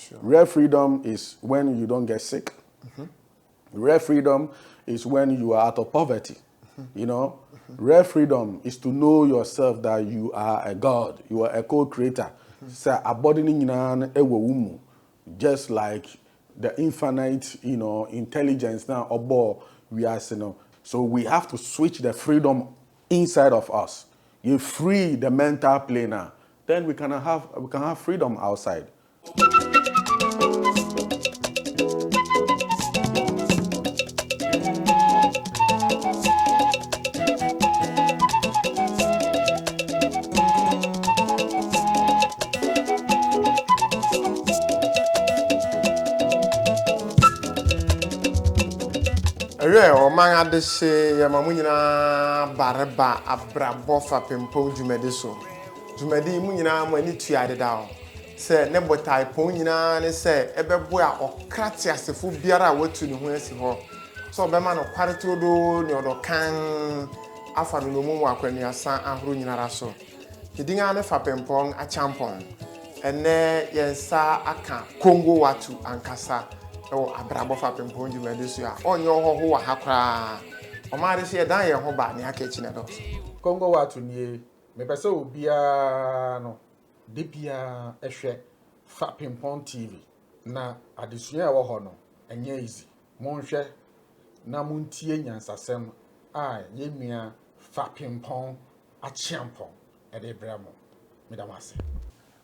Sure. Real freedom is when you don't get sick. Real freedom is when you are out of poverty. You know, real freedom is to know yourself that you are a God, you are a co-creator. Just like the infinite, you know, intelligence now, we are, you know. So we have to switch the freedom inside of us. You free the mental plane now, then we can have freedom outside. O man adehye ya mamu nyina bareba abrabo Fapempong dwumade so. Dwumade mu nyina mo ani tuade da o. Se ne botai pon nyina ne se ebebo a okrate asefo biara watu ne ho asi ho. So obema no kwarete do ne odo kan afa no mu akwanuasa ahoro nyina raso. Kidinga ne Fapempong achampon. Ene yensa aka Kongo Wattu ankasa. Oh, abrabo Fapempong dwumade so a onye ho wa hakra. O ma de se dan ye ho ba ne akachi ne do. Kongo Wattu nie me pese obia no de bia ehwe Fapempong TV na adesua e wo ho no enye easy monhwe na montie nyansasem a ye nua Fapempong achiampong e de bramo medamase.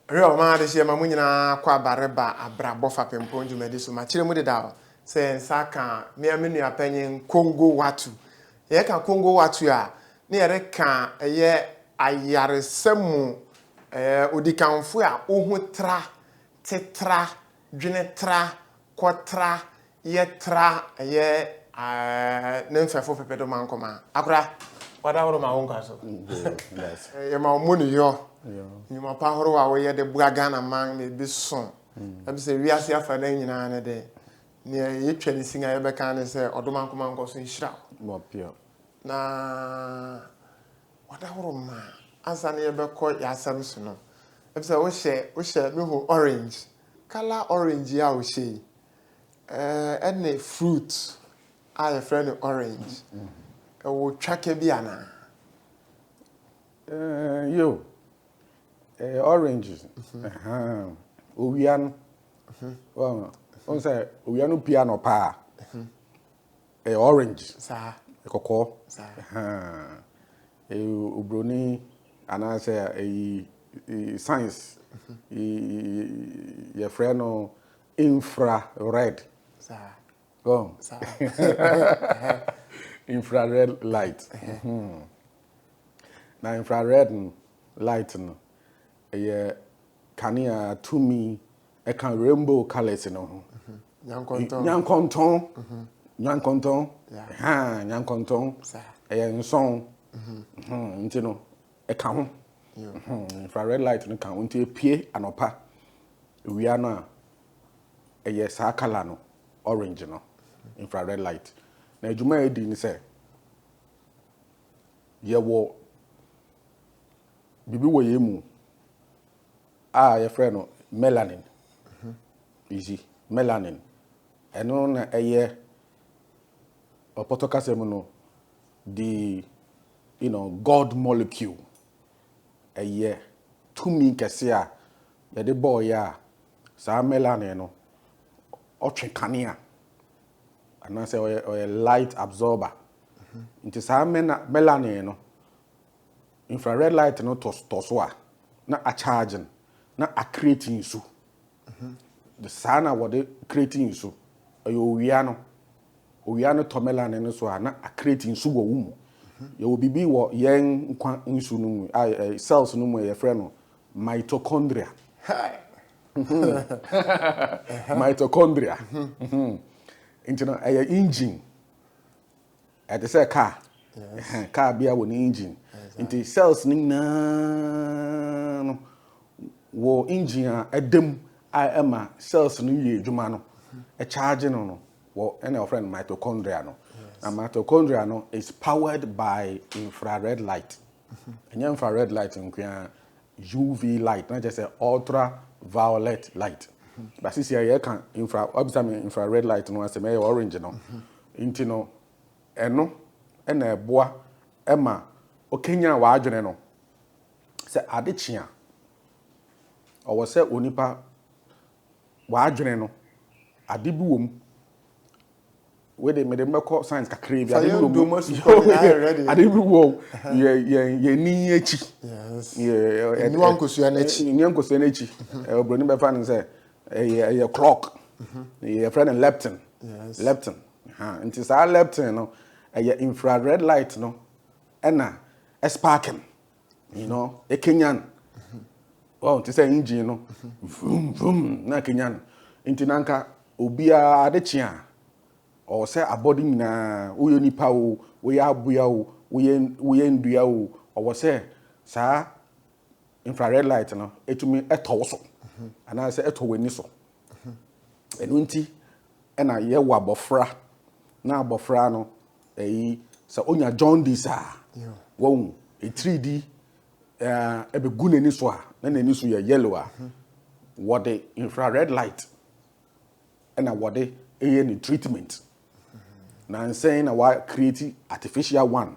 Real man de se mamu nyina kwa bareba abrabo Fapempong dwumade so ma kire mu de da se nsaka me amenu apanyin Kongo Wattu ye ka Kongo Wattu a ne yere ka ye ayaresemu odikanfo a ohutra tetra dwenetra kotra yetra ye ne mfefo pepedo mankoma akura wada woro ma wonka so ye ma omuni yo nyuma pa horo wa we de buaga na man me bi so abi se wiase afa na nyina ne de ne ye twani singa ye be kan ne se odomankoma nko so nhira mo pio na wada horo ma ansa ne ye be ko ya asam so no abi se wo hye me ho orange color orange ya wo hye any fruit I friend orange wo twake bi ana yo oranges owian on say owian piano pa orange sa kokko ubroni ana say science your friend no infrared sa go sa infrared light na infrared light no kania to me e can rainbow colors no nyankonton nyankonton nson ntino e ka ho infrared light no kan nti epie anopa ewia no a sa color no orange no infrared light na ejuma edi ni se ye wo bibi wo yemu your friend no melanin easy melanin eno na eye opotokasem no the god molecule eye to me kese a ye de boy ya sa melanin no otwe kanea ana say oye light absorber nti sa melanin no infrared light no to a na a charging na a creating so the sana what they creating so owiano to melanin no so na a creating so wo mu ye will be wo yen nkwa nsu no mu cells no mu ye frɛ no mitochondria mitochondria into no engine at the say car car bia wo ni engine into cells ni na no wo engine a edem ema cells no ye adwuma no e charge no wo any of friend mitochondria no and mitochondria no is powered by infrared light and infrared light nkwa UV light not just ultraviolet light But since you can infrared light no as a orange no. Into no eno na eboa ema okenya wa adwene no se ade chia owo se onipa wa adwene no ade bi wom we de meko science kakra bi ade bi wom ade bi wom ye ni echi yes ye ni wankosua na echi obroni be fa ne se ye clock ye friend leptin yes leptin nti sa leptin no infrared light no ena sparking you know e kenyan oh nti say engine no vroom vroom na kenyan nti nanka obia ade chia o say abodi nyina wo nipa wo wo ya aboya wo wo ndua wo o say sa infrared light no etumi eto so ana say eto wani so enu nti ena ye wa bofra na abofra no sa onya John D sa wo e 3D ebe gu nani so a na nani so ye yellow a what the infrared light ena what the ni treatment na saying na wa create artificial one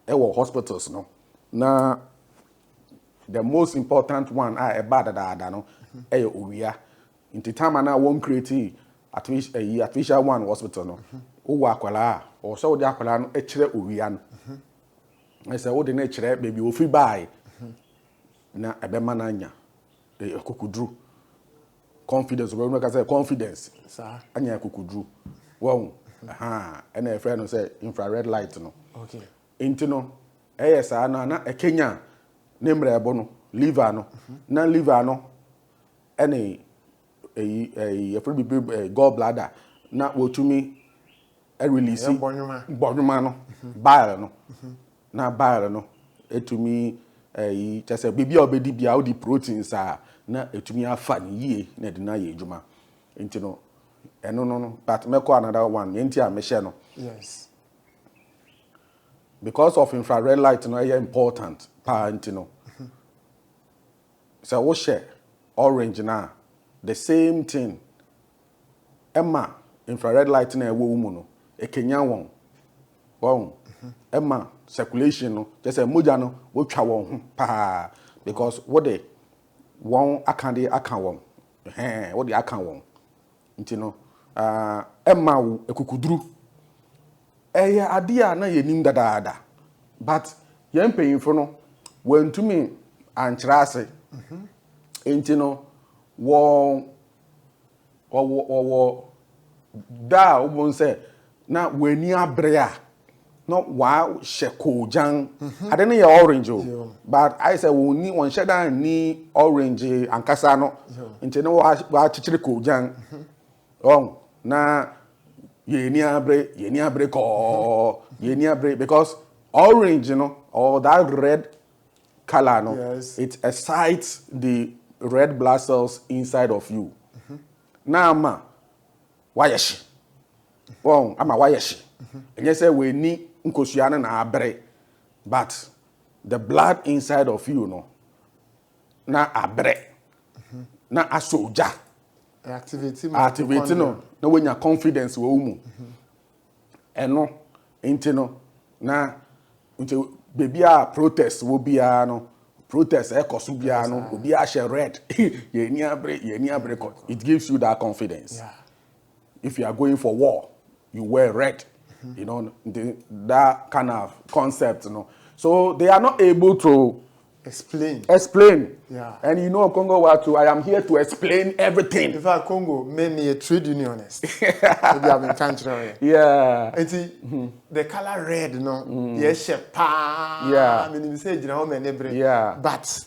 ewo hospitals no na the most important one e bad da no owia in time na won create artificial one hospital no wo akwala o so de akwala no kire owia no I say wo de na kire baby ofi bai na ebema na anya ekukudru confidence we no say confidence sir anya ekukudru wo na e friend no say infrared light no okay into no sa na ekenya nemre ebo no liver no na liver no ene gallbladder na wotumi release bonwuma no bile no na bile no etumi chese bibia obedi bia odi proteins a na etumi afa ni yie na de na ye adwuma enti no eno no but meko another one enti a me share no yes because of infrared light no is important pa enti no so wo share orange na the same thing emma infrared light na ewo mu no ekenya won emma circulation no just say moja no wo twa won ho pa because what they won akande aka won what they aka won nti no emma ekukuduru eye ade a na yenim dadaada but yen payinfo no wantumi ankyerɛ ase nti no wo da obon say na wani abre a no wa hye kojan ade ne ye orange o but I say woni won hye dan ni orange ankasa no nti no wa chichire kojan na yeni abre ko yeni abre because orange or that red color yes. It excites the red blood cells inside of you. Na ama wayeshi. Ama wayeshi. And you say we ni nkosua na abre, but the blood inside of you na abre. Na asoja. Activate no. Na when your confidence we umu. Eno enti na nti baby a protest wo bia no protest ekoso bia no obi a share red ye ni abre it gives you that confidence. Yeah. If you are going for war you wear red. You know that kind of concept so they are not able to explain. Yeah. And Kongo Wattu, I am here to explain everything. In fact, Congo made me a trade unionist. Maybe I've been country. Yeah. The color red, yes, yeah. I mean, you say, yeah. But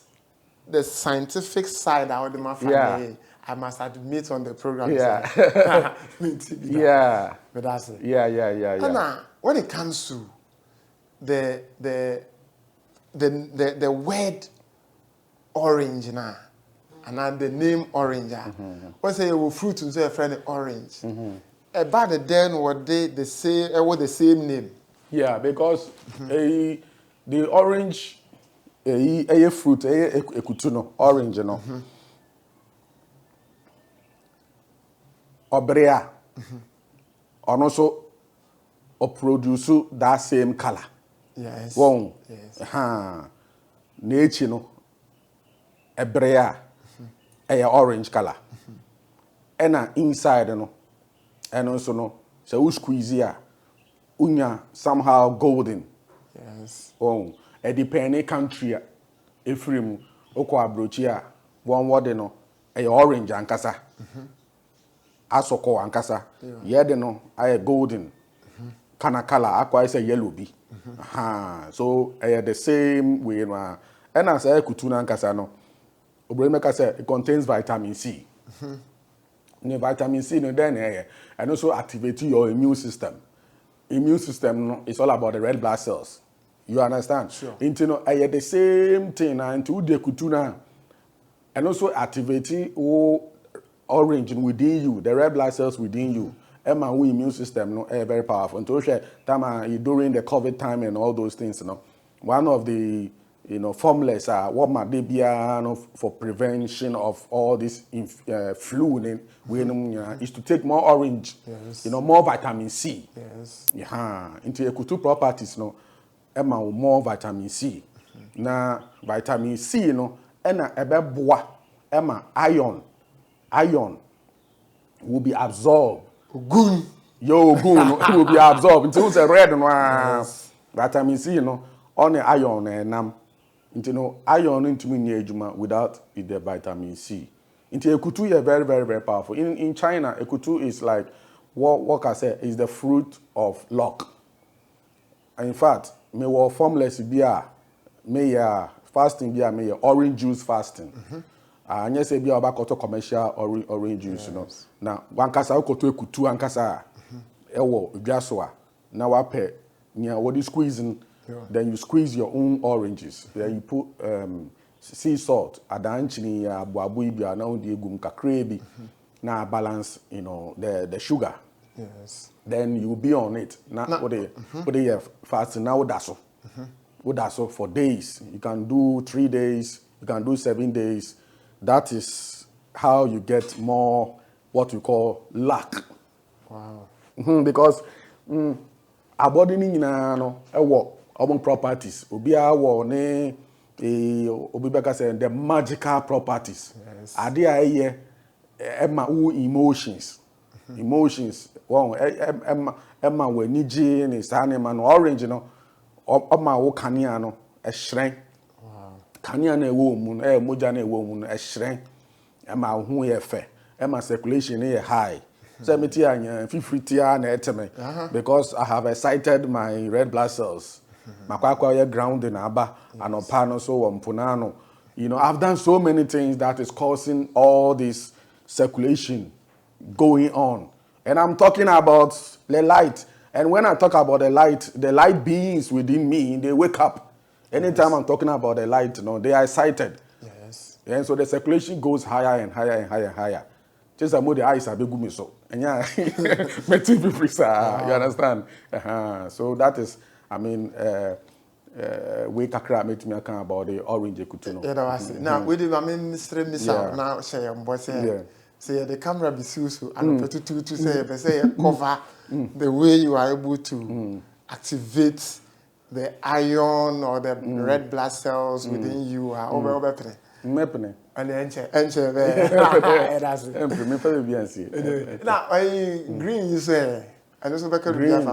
the scientific side, I would I must admit on the program. Yeah. Yeah. But that's it. Yeah. And now, when it comes to the word orange now, and the name orange, what say you fruit and say a friend orange. About the then what they say the same name. Yeah, because the orange a fruit a kutuno orange obrea ono so or produce that same color. Yes. Won. Yes. Nature no ebrea a orange color. And inside no and also no so we squeeze here unya somehow golden. Yes. Oh, a depending country Ephraim okwa abrochia one word no a orange ankasa. Asoko ankasa. Yede no ay golden. Kana color akwa is a yellow bi. So the same way and as I kutuna ankasa no obremeka say it contains vitamin C. Vitamin C no then and also activate your immune system. Immune system is all about the red blood cells. You understand? Sure. Into the same thing into the kutuna and also activating orange within you, the red blood cells within you. Emma, we immune system no very powerful. Until during the COVID time and all those things, one of the formulas are what might they be for prevention of all this flu is to take more orange, yes. More vitamin C. Yes. Yeah, into two properties, Emma more vitamin C. Now vitamin C, and a boa, Emma iron will be absorbed. Gun. It will be absorbed. Until it's a red one. Yes. Vitamin C, on the iron and iron into me without the vitamin C. Into ekutu is very, very, very powerful. In China, ekutu is like what I say is the fruit of luck. In fact, me were formless beer, me fasting beer, me orange juice fasting. And yes, be about commercial orange juice, Now, one kasa okoto ekutu ankasa, ewo jaswa. Now I pay what you squeezing. Then you squeeze your own oranges. Then you put sea salt, adanchini ya buabu bia na undi egum kakrebi. Na balance, the sugar. Yes. Then you be on it. Now what they fasting now udaso for days. You can do 3 days, you can do 7 days. That is how you get more what we call luck. Wow. Because our body no among properties. Obia wo ne obibeka say the magical properties. Yes. Ade aye emma emotions. Emotions. Wow, emma we niji ni sane man orange no oma wo kanea no ehren. Wow. Kanea na ewo mu moja na ewo mu ehren. Emma hu ye fe. Emma circulation is high. So me anya fifritia na eteme because I have excited my red blood cells. Makwakwa ye ground in aba anopano so wampunano. I've done so many things that is causing all this circulation going on. And I'm talking about the light. And when I talk about the light beings within me, they wake up. Anytime I'm talking about the light, they are excited. Yes. And so the circulation goes higher and higher and higher and higher. Just about the eyes are big so. And yeah, you understand? So that is, we kakra make me account about the orange ekutu. Yeah, now we did Mr. Missa now say say the camera be so and to say cover the way you are able to activate the iron or the red blood cells within you are over. Mepene. And enter there. That's it. Now, green you say, and also back green.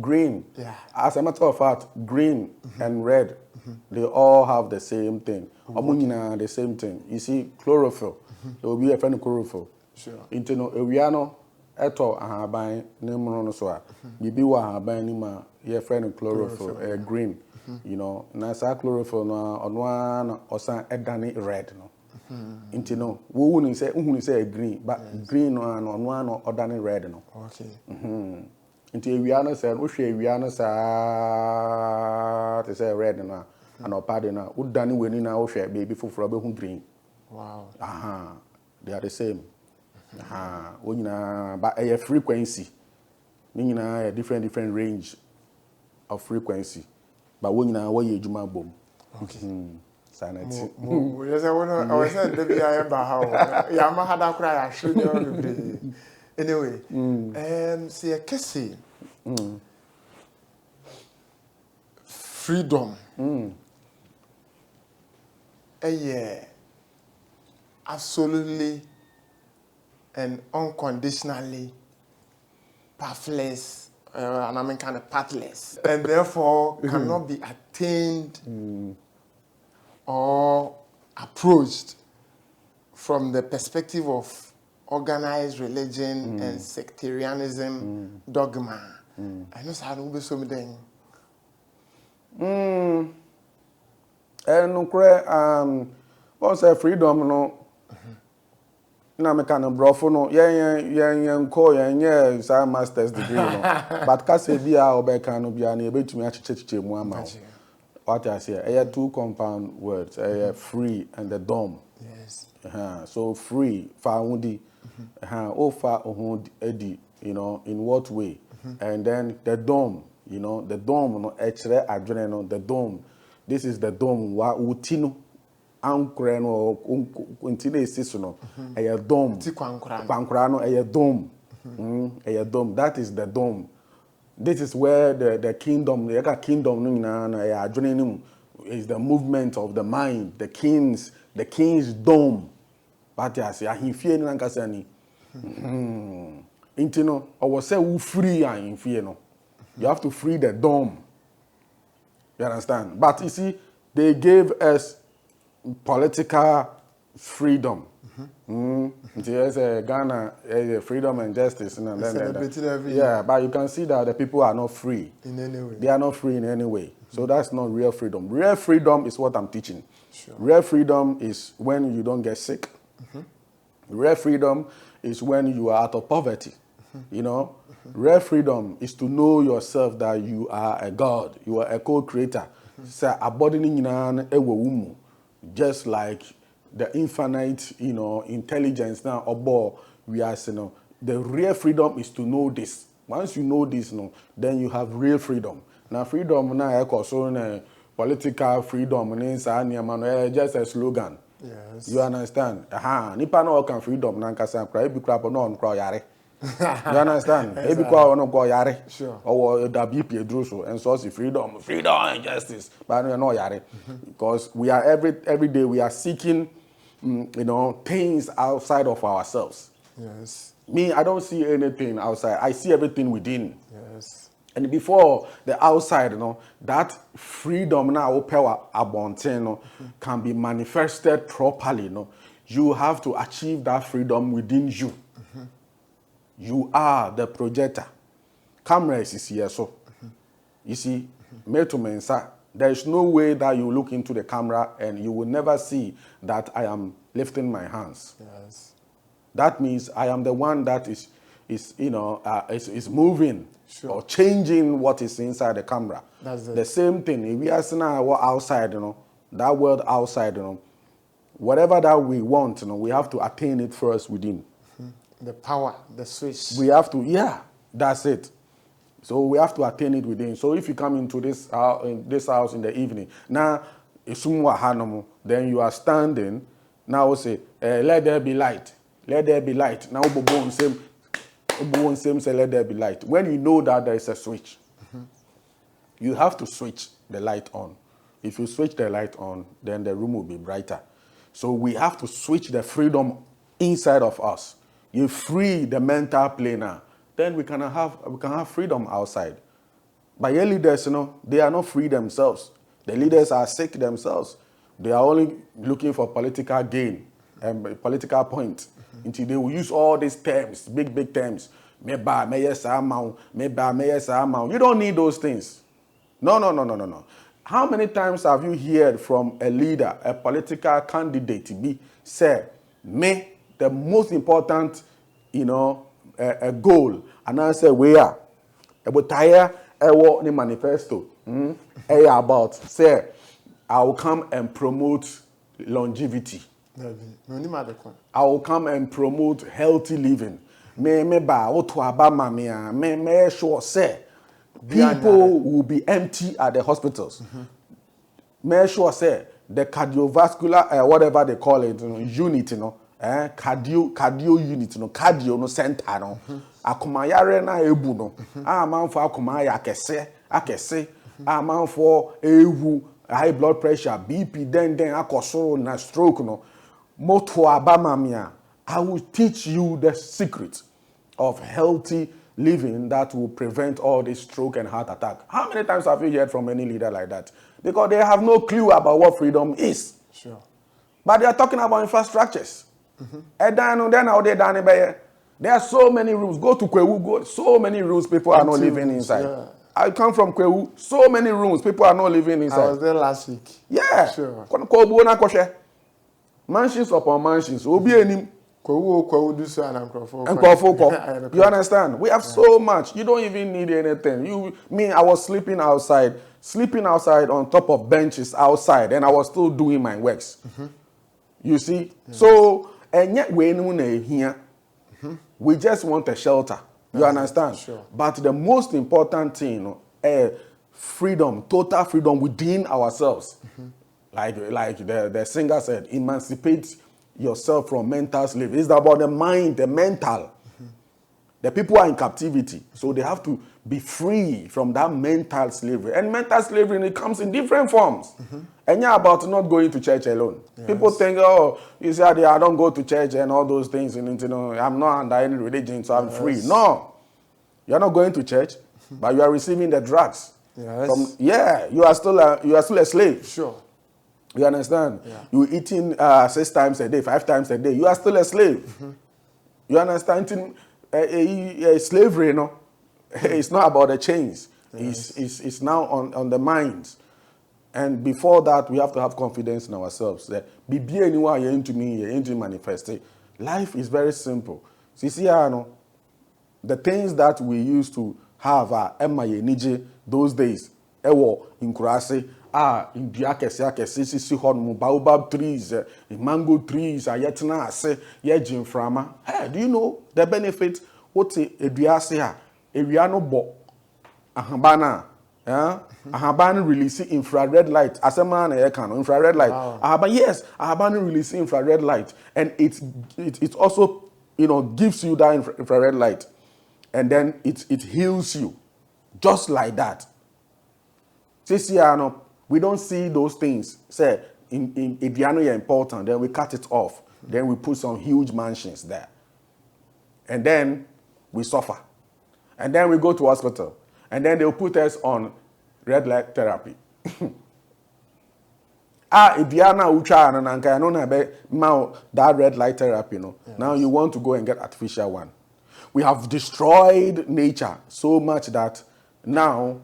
Green. Yeah. As a matter of fact, green and red, they all have the same thing. The same thing. You see, chlorophyll. There will be a friend of chlorophyll. Sure. Into Ewiano, Eto, Ahabai, Nemonosoa. Bibi Wahabai Nima, your friend of chlorophyll, green. Nasa chlorophyll no on one or some edani red no. Into we wouldn't say green, but green on one or edani red no. Okay. Into Ewiano said, Ewiano sa to say red no, and or pardon, Udani winning our share baby for green. Wow. They are the same. But a frequency, meaning a different range of frequency. But when you know what you do, okay. sanity. Yes, I was saying, Debbie, I am Yama had a cry, I should know. Anyway, see a kissy. Freedom. Yeah, absolutely and unconditionally pathless, and I mean kind of pathless, and therefore cannot be attained or approached from the perspective of organized religion and sectarianism dogma. I know how to be something. And what's a freedom no? Na me kind of brofo no yeah sa master's degree no but ka say bia obeka no bia na ebetumi achichechiche mu ama what I say two compound words free and the dom. Yes. So free fa hudi o fa ohun edi, you know, in what way? And then the dome, you know, the dome no echere adwene no the dome. This is the dome wa utino ankre no untine esiso no a dome Ti kwankra no a dome. A dome, that is the dome. This is where the kingdom, the kingdom is the movement of the mind, the king's dome. But I say he fear no nkasani. Intino I was say who free and fear no. You have to free the dome. You understand? But you see, they gave us political freedom. There's Ghana, freedom and justice. Yeah, but you can see that the people are not free. In any way. They are not free in any way. So that's not real freedom. Real freedom is what I'm teaching. Sure. Real freedom is when you don't get sick. Real freedom is when you are out of poverty. You know? Real freedom is to know yourself that you are a God. You are a co-creator. Just like the infinite, you know, intelligence now, we are saying, the real freedom is to know this. Once you know this, then you have real freedom. Now, freedom now, political freedom, just a slogan. Yes. You understand? Nipa no can freedom na nkasa kra ebi kra no on kra yare. You understand? Ebi kwa no go yare. Sure. Or da bi pedro so and so freedom and justice. But no yare. Because we are every day we are seeking you know, things outside of ourselves. Yes. Me, I don't see anything outside. I see everything within. Yes. And before the outside, you know, that freedom now, power abundant, can be manifested properly. You know, you have to achieve that freedom within you. You are the projector. Camera is here, so you see, there is no way that you look into the camera and you will never see that I am lifting my hands. Yes. That means I am the one that is you know, is moving. Sure. Or changing what is inside the camera. That's it. The same thing. If we are seeing our outside, you know, that world outside, you know, whatever that we want, you know, we have to attain it first within. The power, the switch. We have to, yeah, that's it. So we have to attain it within. So if you come into this house in the evening, now, then you are standing. Now we say, let there be light. Let there be light. Now say let there be light. When you know that there is a switch, you have to switch the light on. If you switch the light on, then the room will be brighter. So we have to switch the freedom inside of us. You free the mental plane now, then we can have freedom outside. But your leaders, you know, they are not free themselves. The leaders are sick themselves. They are only looking for political gain and political point. Until they will use all these terms, big terms. You don't need those things. No. How many times have you heard from a leader, a political candidate, say, the most important, you know, a goal, and I say, where? About the manifesto. About, say, I will come and promote longevity. I will come and promote healthy living. Sure say people will be empty at the hospitals. Make sure say the cardiovascular, whatever they call it, unit, cardio unit, cardio center, akumayare na ebu no, man for akumaya akese, man for ewu, high blood pressure, BP, then akosoro na stroke no, moto abamamia. I will teach you the secret of healthy living that will prevent all this stroke and heart attack. How many times have you heard from any leader like that? Because they have no clue about what freedom is. Sure. But they are talking about infrastructures. And then there are so many rooms. Go to Kwewu, so many rooms people are not living inside. Yeah. I come from Kwewu, so many rooms people are not living inside. I was there last week. Yeah. Sure. Mansions upon mansions. You understand? We have so much. You don't even need anything. I was sleeping outside on top of benches outside, and I was still doing my works. You see? Yes. So, and yet we're here. We just want a shelter. You understand? Sure. But the most important thing, freedom, total freedom within ourselves. Like the singer said, emancipate yourself from mental slavery. It's about the mind, the mental. The people are in captivity, so they have to be free from that mental slavery. And mental slavery, it comes in different forms. And you're about not going to church alone. Yes. People think, oh, you say, I don't go to church and all those things. And, I'm not under any religion, so I'm free. No. You're not going to church, but you are receiving the drugs. Yes. You are still a slave. Sure. You understand? Yeah. You're eating 6 times a day, 5 times a day. You are still a slave. You understand? Slavery, it's not about the chains. Yes. It's now on the minds. And before that, we have to have confidence in ourselves. That be anywhere you're into me, you're into manifest. Life is very simple. See, the things that we used to have are those days. Ewo in Kurase, in Biakesi, baobab trees, mango trees, ayetna ase, yejin frama. Hey, do you know the benefit? What's a Biasia? Eviano bo. Ahabana. Ahabana releasing infrared light. As a man, infrared light. Wow. Yes, Ahabana releasing infrared light. And it also, gives you that infrared light. And then it heals you. Just like that. We don't see those things. Say, in Ediano, you're important. Then we cut it off. Then we put some huge mansions there. And then we suffer. And then we go to hospital. And then they'll put us on red light therapy. Ediana ucha and that red light therapy. Yes. Now you want to go and get artificial one. We have destroyed nature so much that now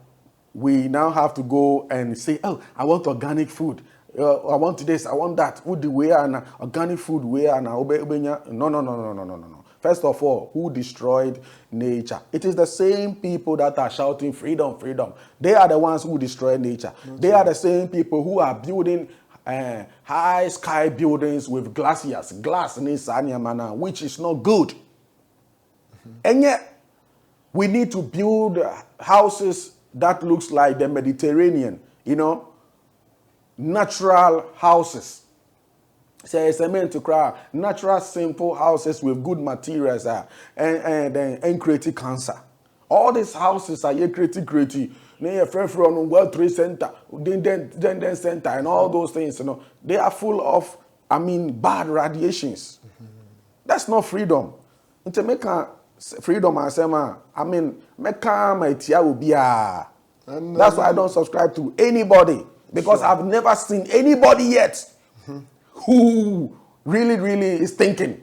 we now have to go and say, oh, I want organic food. I want this, I want that. Would the way and organic food where No. First of all, who destroyed nature? It is the same people that are shouting freedom, freedom. They are the ones who destroy nature. They are the same people who are building high sky buildings with glass in Isanyamana, which is not good. And yet, we need to build houses that looks like the Mediterranean, natural houses. Say cement to cry, natural simple houses with good materials and creating cancer. All these houses are creating. From World Trade Center, then Center, and all those things. They are full of, bad radiations. That's not freedom. To make freedom, that's why I don't subscribe to anybody, because I've never seen anybody yet who really is thinking.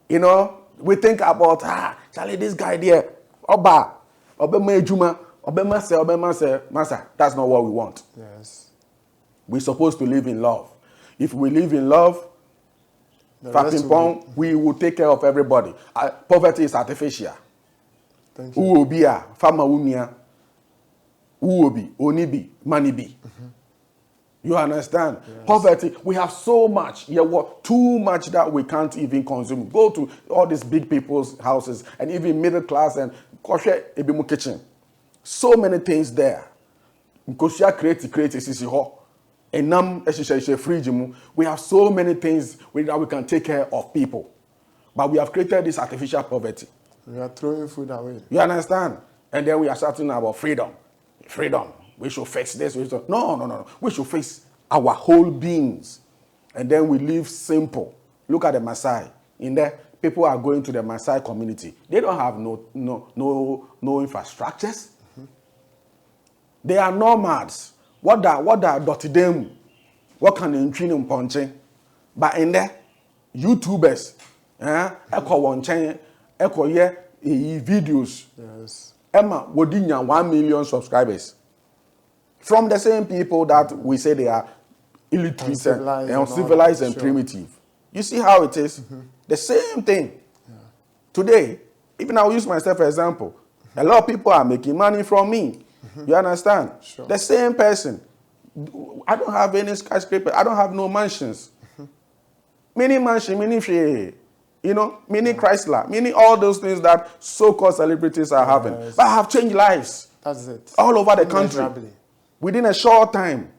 We think about Charlie, this guy there, Masa. That's not what we want. Yes. We're supposed to live in love. If we live in love, Fapempong, we will take care of everybody. Poverty is artificial. Thank you. Who will be a farmer? Who will be Onibi, Manibi? You understand? Yes. Poverty, we have so much. Too much that we can't even consume. Go to all these big people's houses and even middle class and kitchen. So many things there. Because create sisi ho. We have so many things that we can take care of people. But we have created this artificial poverty. We are throwing food away. You understand? And then we are shouting about freedom. Freedom. We should face this. No. We should face our whole beings. And then we live simple. Look at the Maasai. In there, people are going to the Maasai community. They don't have no infrastructures. They are nomads. What are dotty them? What can they train in punching? But in there, YouTubers, echo one chain, echo videos. Yes. Emma Wodinya 1 million subscribers. From the same people that we say they are illiterate and uncivilized and primitive. You see how it is? The same thing. Yeah. Today, even I'll use myself as an example. A lot of people are making money from me. You understand? Sure. The same person. I don't have any skyscraper. I don't have no mansions. Mini mansion, mini share. Mini Chrysler, mini all those things that so-called celebrities are having. But I have changed lives. That's it. All over the country. Within a short time,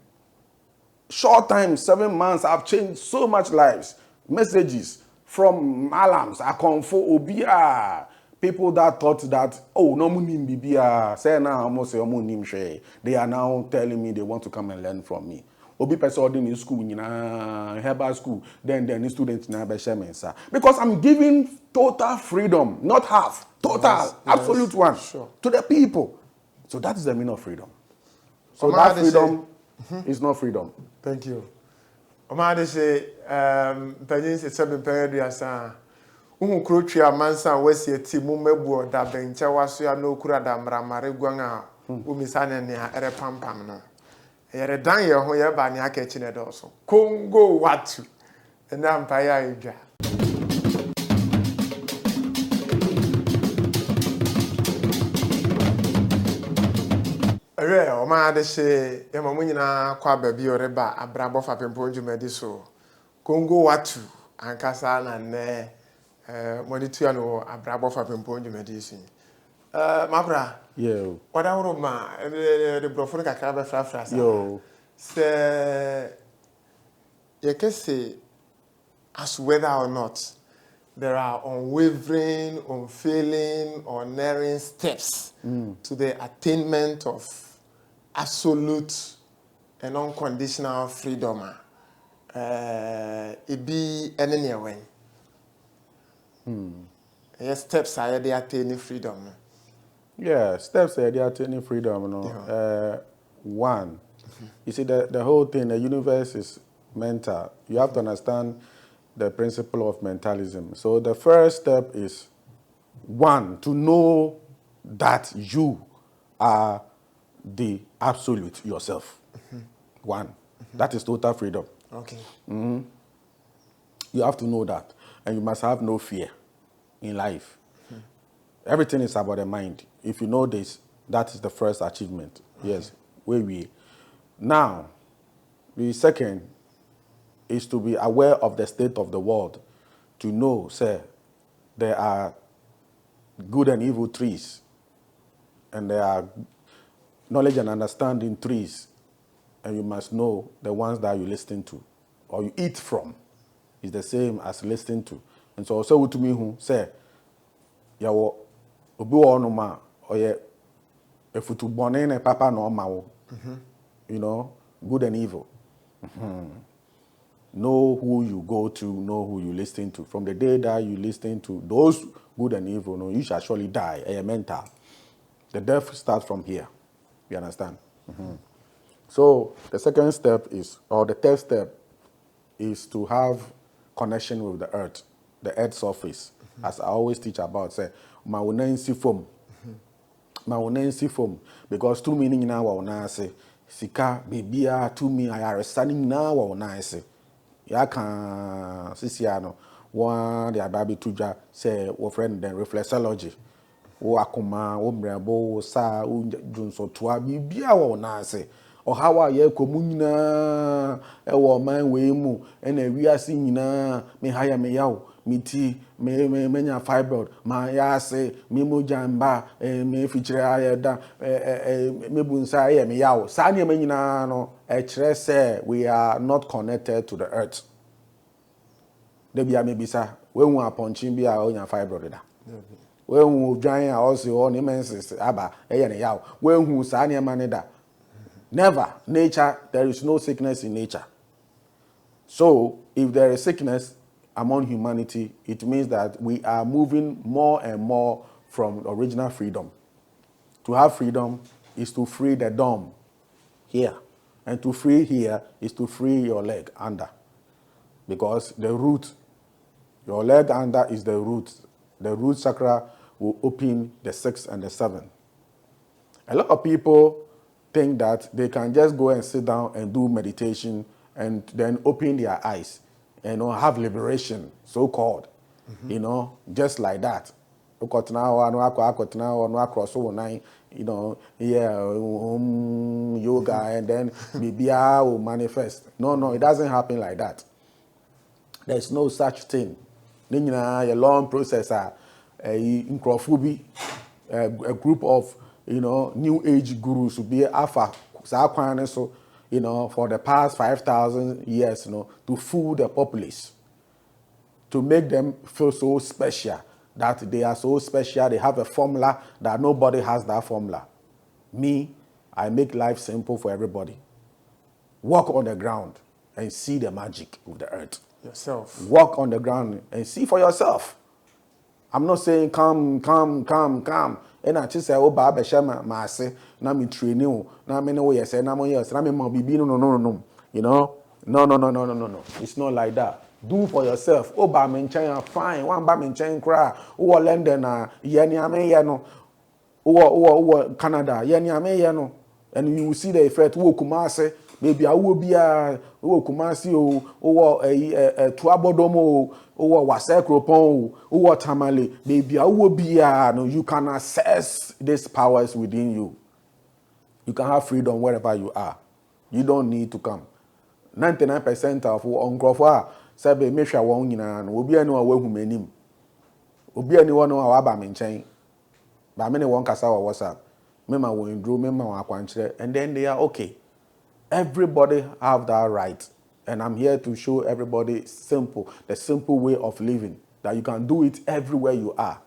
7 months, I've changed so much lives. Messages from Malams, Akonfo, Obia, people that thought that, no munim bibia, say now almost say munim she. They are now telling me they want to come and learn from me. Obi person in school, herbal school, then students na be share because I'm giving total freedom, not half, total, absolute one, to the people. So that is the meaning of freedom. So that freedom is not freedom. Thank you. Omade say, penyin se 7 period asa. Krotwi amansa wasi eti mu mebu da bencha waso ya no kura da mramare gwan a umisane ne ere pampam no. Yere dan ye ho ye ba ne aka chi ne do so. Kongo Wattu. Na mpaya idwa. Omade say, emamu nyina kwa baby oreba abrabo Fapempong dwumadi so. Kongo Wattu ankasa na ne monitor no abrabo Fapempong dwumadi so. Mabra. Yo. What I want ma the brofo kakra be frafra sa. Yo. Say you can say as whether or not there are unwavering, unfailing, unerring steps to the attainment of absolute and unconditional freedom. It be any way. Yes, steps are they attaining freedom. Yeah, steps are they attaining freedom. One, you see the whole thing. The universe is mental. You have to understand the principle of mentalism. So the first step is, one, to know that you are the absolute yourself. One. That is total freedom. Okay. You have to know that. And you must have no fear in life. Everything is about the mind. If you know this, that is the first achievement. Yes. Now, the second is to be aware of the state of the world. To know, say, there are good and evil trees. And there are knowledge and understanding trees. And you must know the ones that you listen to or you eat from is the same as listening to. And so to me who say, yawo obi ono ma oye efutu bone na papa no ma wo. Good and evil. Know who you go to, know who you listen to. From the day that you listen to those good and evil, no, you shall surely die. Mental. The death starts from here. You understand? So the second step is, or the third step, is to have connection with the earth, the earth surface. As I always teach about, say, maunensi form. Maunensi form. Because two meaning now wa say, sika bibia to me I are standing now wa say. Ya kan sisiano one the ababi tuja say wo friend then reflexology. Wo akoma wo mrebo wo sa wo junso toa bibia wa say. how are ye comuna ewo man we mu and we are seeing na me hire me yaw me tea me menya fibroid ma ya say me mo jamba me feature ayeda me bunsa ye me yaw sa ne nyina no e kire say we are not connected to the earth. They be amebisa when we are punching be our own fibroid da. When we drying also on immense aba ne yaw when who sa ne man da. Never. Nature, there is no sickness in nature. So, if there is sickness among humanity, it means that we are moving more and more from original freedom. To have freedom is to free the dumb here. And to free here is to free your leg under. Because the root, your leg under is the root. The root chakra will open the 6th and the 7th. A lot of people think that they can just go and sit down and do meditation and then open their eyes and have liberation, so-called, just like that. Yoga, and then BBR will manifest. No, it doesn't happen like that. There's no such thing. A long process, a group of new age gurus will be alpha, so for the past 5,000 years, to fool the populace, to make them feel so special, that they are so special, they have a formula that nobody has that formula. Me, I make life simple for everybody. Walk on the ground and see the magic of the earth. Yourself. Walk on the ground and see for yourself. I'm not saying come. And I just say, oh, Baba Shama, my say, na me training, na me no yes, na me yes, na me mo bibi no. No. It's not like that. Do for yourself. Oh, ba me nchen fine. One ba me nchen cry. Oh, London na yeni ame yeno. Oh, Canada yeni ame yeno. And you will see the effect. Oh, Kumasi. Maybe I will be a Kumasi or Tuabodomo or Wasekropon or Tamale. Maybe I will be a. You can access these powers within you. You can have freedom wherever you are. You don't need to come. 99% of Uncrofa Sabe Mesha Wongina will be anyone who may name. Will be anyone who are Abam in chain. But many one Kasawa WhatsApp. Mema will draw Mema Aquanche, and then they are okay. Everybody have that right, and I'm here to show everybody the simple way of living, that you can do it everywhere you are.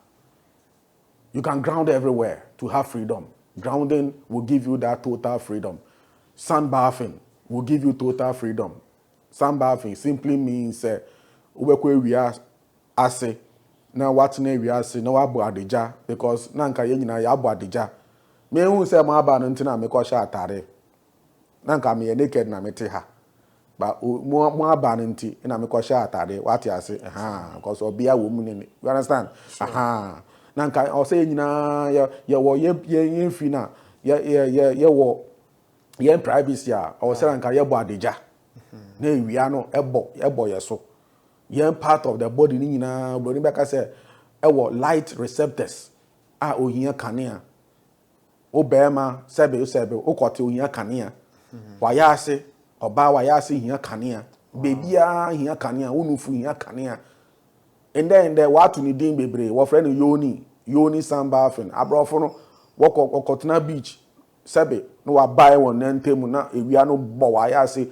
You can ground everywhere to have freedom. Grounding will give you that total freedom. Sunbathing will give you total freedom. Sunbathing simply means we are ase na watne we are se na wabo adija, because na nka ye nyina ya abo adija. Me hu se ma aba no ntina me ko sha atare. Nanka me naked na mete ha, but mo aba nti na me ko sha atade wati ase because obia wo mu ne, you understand? Sure. Nanka o say nyina ye wo ye fi na ye wo ye privacy a o say nanka ye bo adeja na ewia no ebo ye so ye part of the body ni nyina body be ka say e wo light receptors a ohia kanea obema sebe o kote ohia kanea. Wayase oba wayase hia kanea bebia hia kanea unufu hia kanea, and then the watu ni din bebre wo friend yoni sunbathing abrofo no wokotena beach sebe no wa buy won nantem na ewia no bo wayase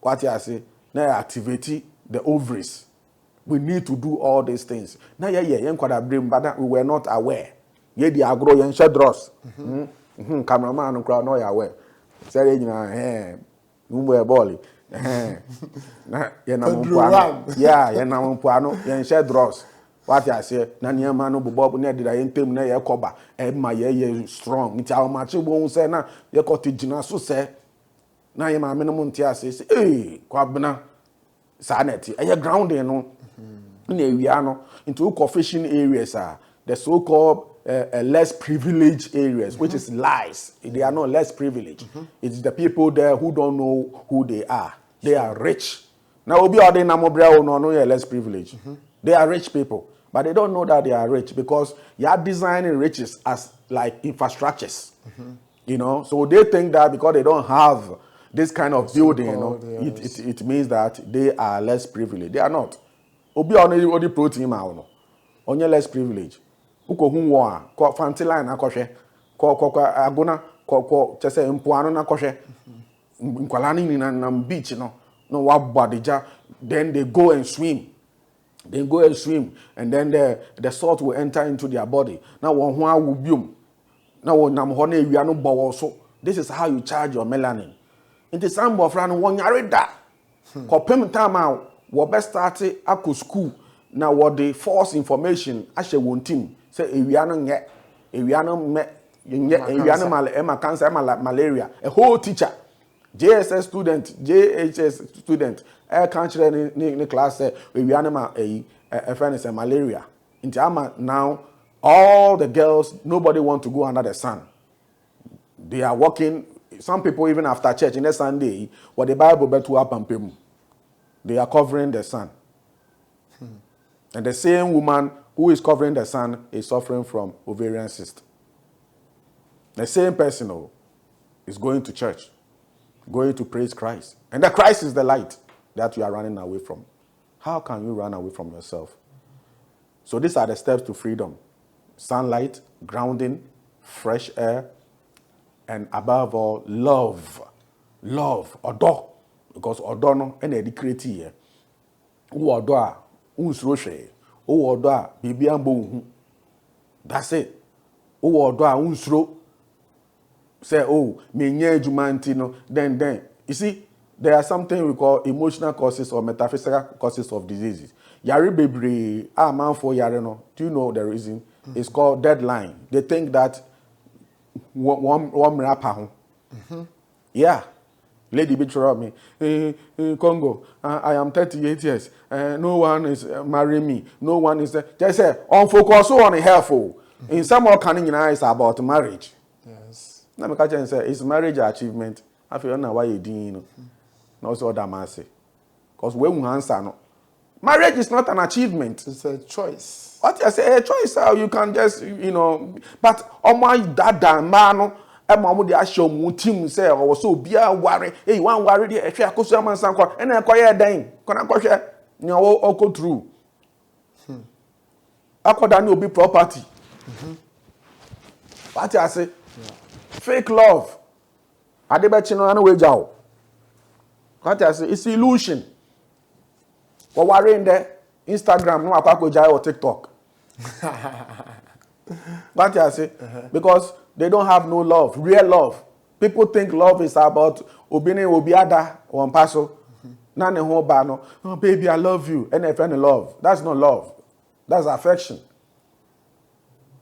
what you say na activate the ovaries. We need to do all these things. Na yen kwada brain, but we were not aware. Ye di agro yen shedros. Cameraman no crowd no ya aware. Say nyina number ball. Na ye na mpo yeah, ye na mpo ano yen shedros. What you say na niam no bobo na dida yen tem na ye koba e ma ye strong. Nti aw ma che bo say na ye kote gina so say na ye ma me no nti ase say kwabena sanity e grounding no na ewia no into fishing areas the so-called less privileged areas, which is lies. They are not less privileged. It's the people there who don't know who they are. They are rich. Now, obi ode na mobra no less privileged. They are rich people, but they don't know that they are rich because you are designing riches as like infrastructures. You know, so they think that because they don't have this kind of building, you know, it means that they are less privileged. They are not. Obi only protein ma no. Only less privileged. Uko hu wo a, ko fantiline na kohwe. Ko agona ko chese mpoano na kohwe. Nkwala ni na beach no. No wa bodija, then they go and swim. They go and swim, and then the salt will enter into their body. Now one will boom. Now we are no also. This is how you charge your melanin. Into some of run one yard that. Kopem time out. What best started at school. Now what the false information I won't team say we are not yet. We are not cancer malaria. A whole teacher. JSS student, JHS student, air country in class we animal a friend is a malaria. In Jama now, all the girls, nobody want to go under the sun. They are walking, some people even after church in the Sunday, what the Bible bet to up and pay. They are covering the sun. And the same woman who is covering the sun is suffering from ovarian cyst. The same person is going to church, going to praise Christ. And the Christ is the light that you are running away from. How can you run away from yourself? So these are the steps to freedom. Sunlight, grounding, fresh air, and above all, love. Love, odo. Because odo no, and educate here. Odo a, unsroshe. Odo a, bibiambo. That's it. Odo a, unsro. Say, menye jumantino, then. You see, there are something we call emotional causes or metaphysical causes of diseases. Yari bebre, man for yari no. Do you know the reason? It's called deadline. They think that one rapper. Yeah. Lady Bitch me. Congo, I am 38 years. No one is marrying me. No one is. They say, on focus on health. In some more canning it's about marriage. Yes. Let me catch and say, it's marriage achievement. I feel now why you doing. No, so that man say. Because when we answer, no. Marriage is not an achievement. It's a choice. What you say, a choice, how you can just, but on my dad, man, and Mamma, the Asho team say, or so be a worry. Hey, one worry, a fair custom and some, and a quiet dame. Can I go share? No, go through. Akwadan will be property. What I say? Fake love. Adebechino and Wejao. What I say? It's illusion. Or worrying there. Instagram, no Apako or TikTok. What I say? Because they don't have no love, real love. People think love is about obine obiada or paso. Nane ho bano. Oh baby, I love you. And a friend love. That's not love. That's affection.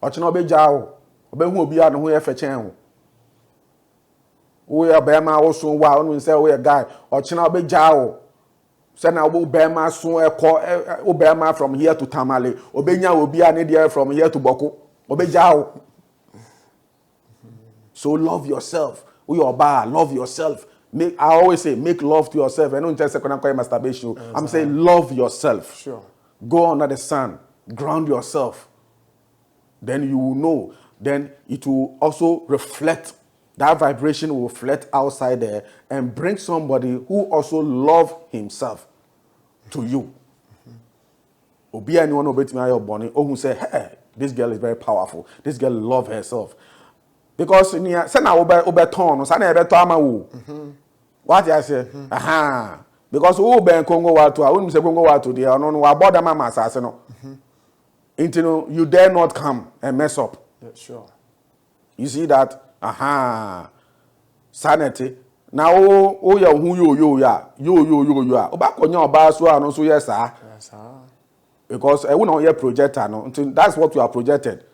Ochino be jao. Obe hu obiada hu e fechen. We are bema also wa onu say we a guy. Ochino be jao. Say na wo bema so e ko obema from here to Tamale. Obenya obia ne there from here to Boko. Obe jao. So love yourself. We are bad. Love yourself. I always say, make love to yourself. I don't just say, masturbation. I'm saying, love yourself. Sure. Go under the sun. Ground yourself. Then you will know. Then it will also reflect. That vibration will reflect outside there and bring somebody who also love himself to you. Obi anyone obey me your bonnie. Oh, who say, hey, this girl is very powerful. This girl loves herself. Because say na obeton, say na ebeto ama wo. What I say? Aha. Because who be Kongo Wattu, I wouldn't say Kongo Wattu there, no wa border mama asase no. Until you dare not come and mess up. Yeah, sure. You see that? Aha. Sanity. Now ya hu yo ya. Yo. Oba konya oba so anu so yes sir. Yes, sir. Because we no hear projector no. That's what you are projected.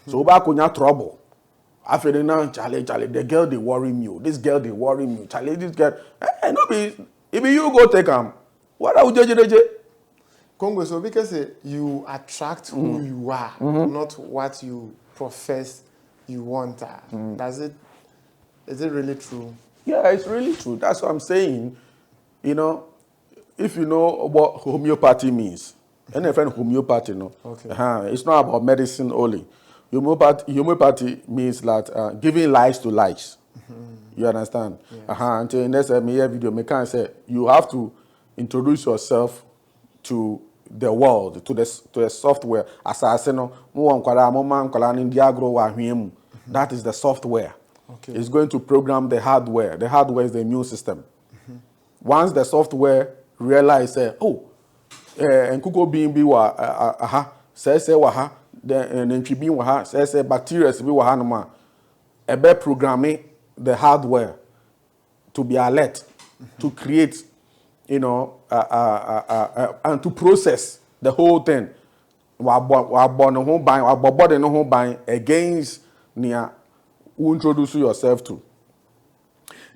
So oba konya trouble. After now, Charlie, the girl they worry me. This girl they worry me. Charlie, this girl. Hey, no be. If you go take them, what are you judging? Congo, so because you attract who you are, not what you profess you want. Is it really true? Yeah, it's really true. That's what I'm saying. If you know what homeopathy means, any friend homeopathy, no. Okay. It's not about medicine only. Homeopathy means that giving lies to lies. You understand? Until in this video, me can say you have to introduce yourself to the world, to the software. As I say no, that is the software. Okay. It's going to program the hardware. The hardware is the immune system. Once the software realize, oh, and kuko being be wa say wa ha, then entry wa ha, say bacteria be wa ha no ma. Ebe programming the hardware to be alert, to create, and to process the whole thing. Against near who introduce yourself to.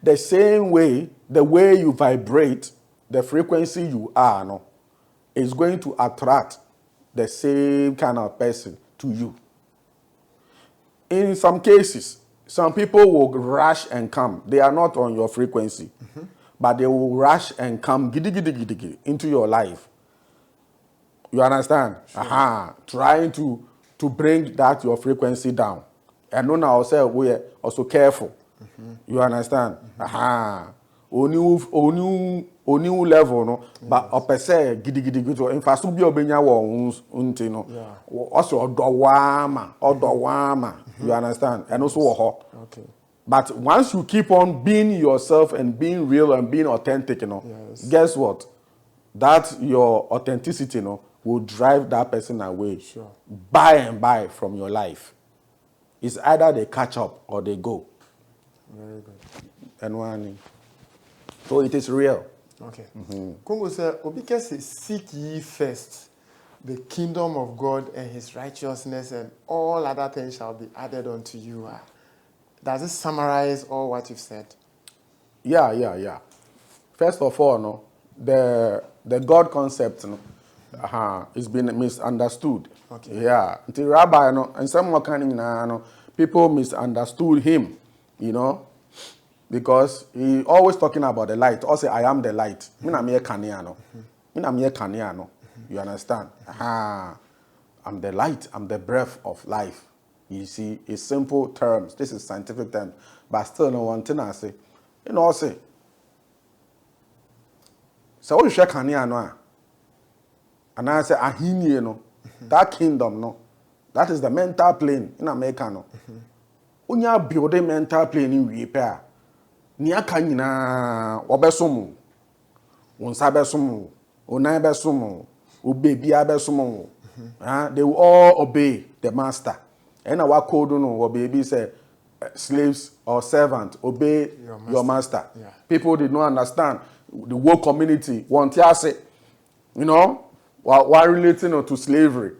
The same way, the way you vibrate, the frequency you are, no, is going to attract the same kind of person to you. In some cases, some people will rush and come. They are not on your frequency, but they will rush and come into your life. You understand? Sure. Trying to bring that your frequency down. And now ourselves we are also careful. You understand? Onu level no, but opese gidi in fact be obenya wo unti no. Also odowama. You understand? And also okay. But once you keep on being yourself and being real and being authentic, guess what? That your authenticity, will drive that person away. Sure. By and by from your life. It's either they catch up or they go. Very good. And one. So it is real. Okay. Kongo said, Obike seek ye first the kingdom of God and his righteousness, and all other things shall be added unto you. Does it summarize all what you've said? Yeah. First of all, the God concept it's been misunderstood. Okay. Yeah. The rabbi, and some more kind of people misunderstood him, because he always talking about the light. Also, I am the light. You understand? I'm the light. I'm the breath of life. You see, it's simple terms. This is scientific terms. But still, no one thing I say. Say. So what you share kania and I say ahini that kingdom that is the mental plane in America Unya build a mental plane in repair. Nia kanyina obesumu. Unsa besumu. Unai besumu. Ubebi abesumu. They will all obey the master. And our code or baby say slaves or servant obey your master. Yeah. People did not understand. The whole community want to say, while relating to slavery.